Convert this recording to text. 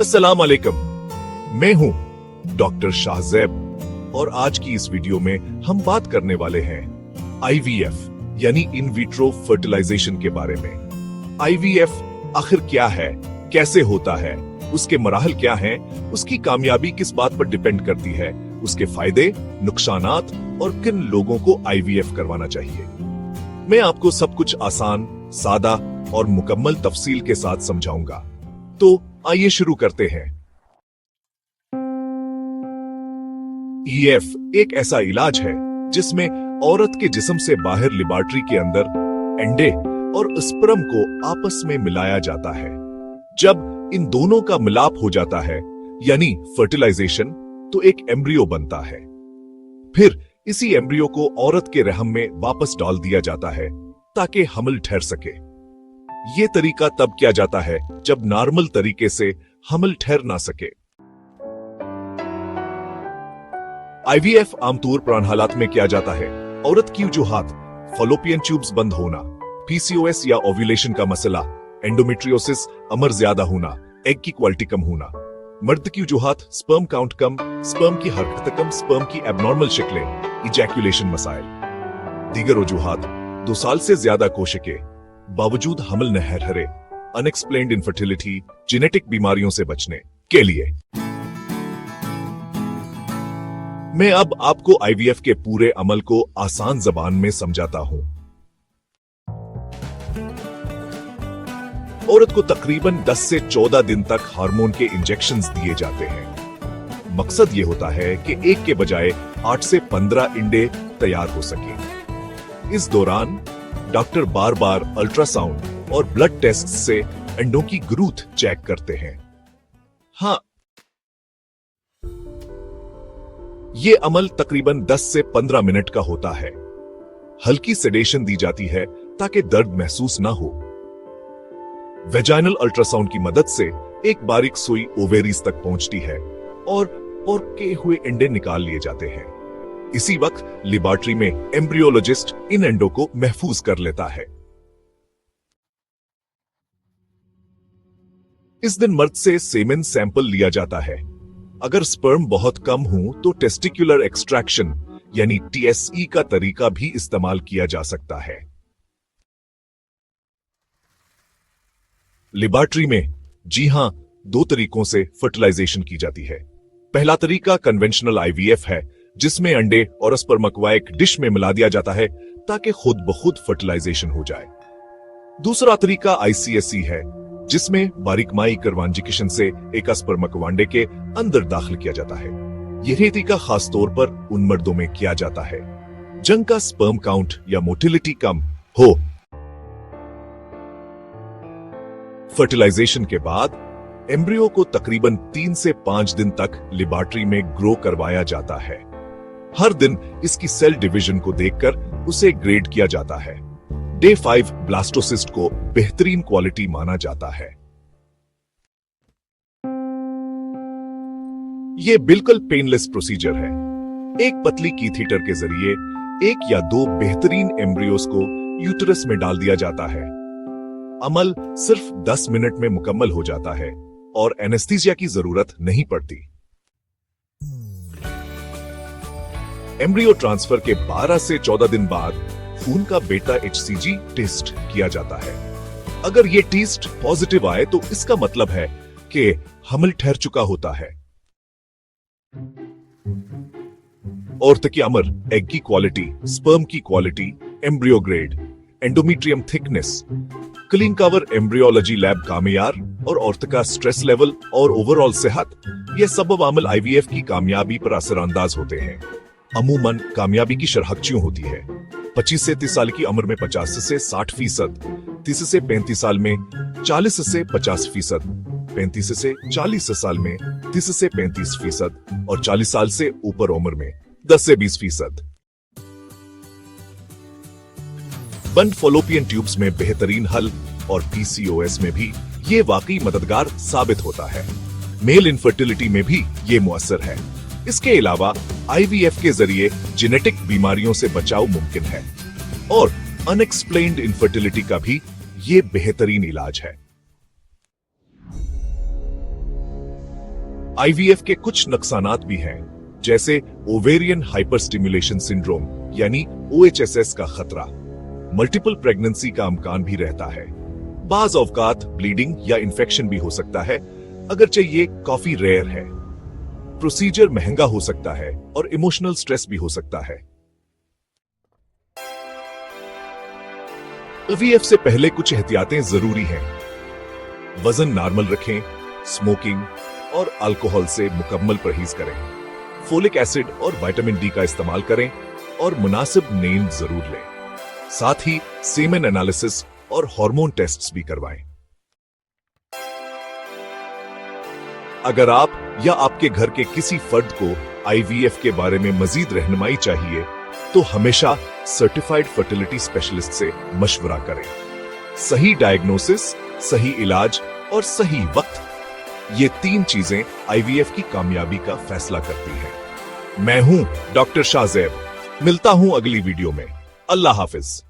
अस्सलाम वालेकुम। मैं हूं डॉक्टर शाहज़ैब और आज की इस वीडियो में हम बात करने वाले हैं आईवीएफ यानी इन विट्रो फर्टिलाइजेशन के बारे में। आईवीएफ आखिर क्या है, कैसे होता है, उसके मराहल क्या हैं, उसकी कामयाबी किस बात पर डिपेंड करती है, उसके फायदे, नुकसानात और किन लोगों को आईवीएफ करवाना चाहिए। मैं आपको सब कुछ आसान, सादा और मुकम्मल तफसील के साथ समझाऊंगा। तो आइए शुरू करते हैं। ईएफ एक ऐसा इलाज है जिसमें औरत के जिस्म से बाहर लेबोरेटरी के अंदर अंडे और स्पर्म को आपस में मिलाया जाता है। जब इन दोनों का मिलाप हो जाता है यानी फर्टिलाइजेशन, तो एक एम्ब्रियो बनता है। फिर इसी एम्ब्रियो को औरत के रहम में वापस डाल दिया जाता है ताकि हमल ठहर सके। यह तरीका तब किया जाता है जब नॉर्मल तरीके से हमल ठहर ना सके। आईवीएफ आमतौर पर हालात में किया जाता है औरत की वजूहात फॉलोपियन ट्यूब्स बंद होना, पीसीओएस या ओव्यूलेशन का मसला, एंडोमेट्रियोसिस, अमर ज्यादा होना, एग की क्वालिटी कम होना। मर्द की वजूहात स्पर्म काउंट कम, स्पर्म की हरकत कम, स्पर्म की एबनॉर्मल शक्लें, इजैक्यूलेशन मसाइल। दीगर वजूहात 2 साल से ज्यादा कोशिकें, बावजूद हमल न हरे, अनएक्सप्लेन्ड इनफर्टिलिटी, जेनेटिक बीमारियों से बचने के लिए। मैं अब आपको आईवीएफ के पूरे अमल को आसान जबान में समझाता हूं। औरत को तकरीबन 10 से 14 दिन तक हार्मोन के इंजेक्शंस दिए जाते हैं। मकसद यह होता है कि एक के बजाय 8 से 15 अंडे तैयार हो सके। इस दौरान डॉक्टर बार बार अल्ट्रासाउंड और ब्लड टेस्ट से अंडों की ग्रोथ चेक करते हैं। हां, यह अमल तकरीबन 10 से 15 मिनट का होता है। हल्की सेडेशन दी जाती है ताकि दर्द महसूस ना हो। वेजाइनल अल्ट्रासाउंड की मदद से एक बारीक सुई ओवेरीज तक पहुंचती है और के हुए अंडे निकाल लिए जाते हैं। इसी वक्त लेबोरेटरी में एम्ब्रियोलॉजिस्ट इन अंडों को महफूज कर लेता है। इस दिन मर्द से सेमेन सैंपल लिया जाता है। अगर स्पर्म बहुत कम हो तो टेस्टिकुलर एक्सट्रैक्शन यानी टीएसई का तरीका भी इस्तेमाल किया जा सकता है। लेबोरेटरी में जी हां 2 तरीकों से फर्टिलाइजेशन की जाती है। पहला तरीका कन्वेंशनल आईवीएफ है, जिसमें अंडे और स्पर्म को एक डिश में मिला दिया जाता है ताकि खुद ब खुद फर्टिलाइजेशन हो जाए। दूसरा तरीका आईसीएसई है, जिसमें बारीकमाई करवांजिकेशन से एक स्पर्म को अंडे के अंदर दाखिल किया जाता है। यह तरीका खास तौर पर उन मर्दों में किया जाता है जिनका स्पर्म काउंट या मोटिलिटी कम हो। फर्टिलाइजेशन के बाद एम्ब्रियो को तकरीबन 3 से 5 दिन तक लेबोरेटरी में ग्रो करवाया जाता है। हर दिन इसकी सेल डिवीजन को देखकर उसे ग्रेड किया जाता है। डे 5 ब्लास्टोसिस्ट को बेहतरीन क्वालिटी माना जाता है। यह बिल्कुल पेनलेस प्रोसीजर है। एक पतली कीथीटर के जरिए 1 या 2 बेहतरीन एम्ब्रियोस को यूटरस में डाल दिया जाता है। अमल सिर्फ 10 मिनट में मुकम्मल हो जाता है और एनेस्थीसिया की जरूरत नहीं पड़ती। एम्ब्रियो ट्रांसफर के 12 से 14 दिन बाद खून का बेटा एचसीजी टेस्ट किया जाता है। अगर यह टेस्ट पॉजिटिव आए तो इसका मतलब है कि हमल ठहर चुका होता है। औरत की अमर, एग की क्वालिटी, स्पर्म की quality, embryo grade, endometrium thickness, clean cover embryology lab का मेयार और औरत का स्ट्रेस लेवल और ओवरऑल सेहत, यह सब अवामिल आईवीएफ की कामयाबी पर असरअंदाज होते हैं। अमूमन कामयाबी की शरह क्यों होती है? 25 से 30 साल की उम्र में 50 से 60%, 30 से 35 साल में 40 से 50%, 35 से 40 साल में 30 से 35% और 40 साल से ऊपर उम्र में 10 से 20%। बंद फॉलोपियन ट्यूब्स में बेहतरीन हल और पीसीओएस में भी ये वाकई मददगार साबित होता है। मेल इनफर्टिलिटी में भी ये मुअस्सर है। इसके अलावा आईवीएफ के जरिए जेनेटिक बीमारियों से बचाव मुमकिन है और अनएक्सप्लेन्ड इनफर्टिलिटी का भी ये बेहतरीन इलाज है। आईवीएफ के कुछ नुकसानात भी हैं, जैसे ओवेरियन हाइपरस्टिमुलेशन सिंड्रोम यानी OHSS का खतरा, मल्टीपल प्रेगनेंसी का अमकान भी रहता है, बाज औकात ब्लीडिंग या इन्फेक्शन भी हो सकता है, अगरचे ये काफी रेयर है। प्रोसीजर महंगा हो सकता है और इमोशनल स्ट्रेस भी हो सकता है। आईवीएफ से पहले कुछ एहतियातें जरूरी हैं। वजन नॉर्मल रखें, स्मोकिंग और अल्कोहल से मुकम्मल परहेज करें, फोलिक एसिड और विटामिन डी का इस्तेमाल करें और मुनासिब नींद जरूर लें। साथ ही सेमेन एनालिसिस और हार्मोन टेस्ट्स भी करवाएं। अगर आप या आपके घर के किसी फर्द को आईवीएफ के बारे में मजीद रहनुमाई चाहिए तो हमेशा सर्टिफाइड फर्टिलिटी स्पेशलिस्ट से मशवरा करें। सही डायग्नोसिस, सही इलाज और सही वक्त, ये 3 चीजें आईवीएफ की कामयाबी का फैसला करती हैं। मैं हूं डॉक्टर शाहज़ैब। मिलता हूं अगली वीडियो में। अल्लाह हाफिज।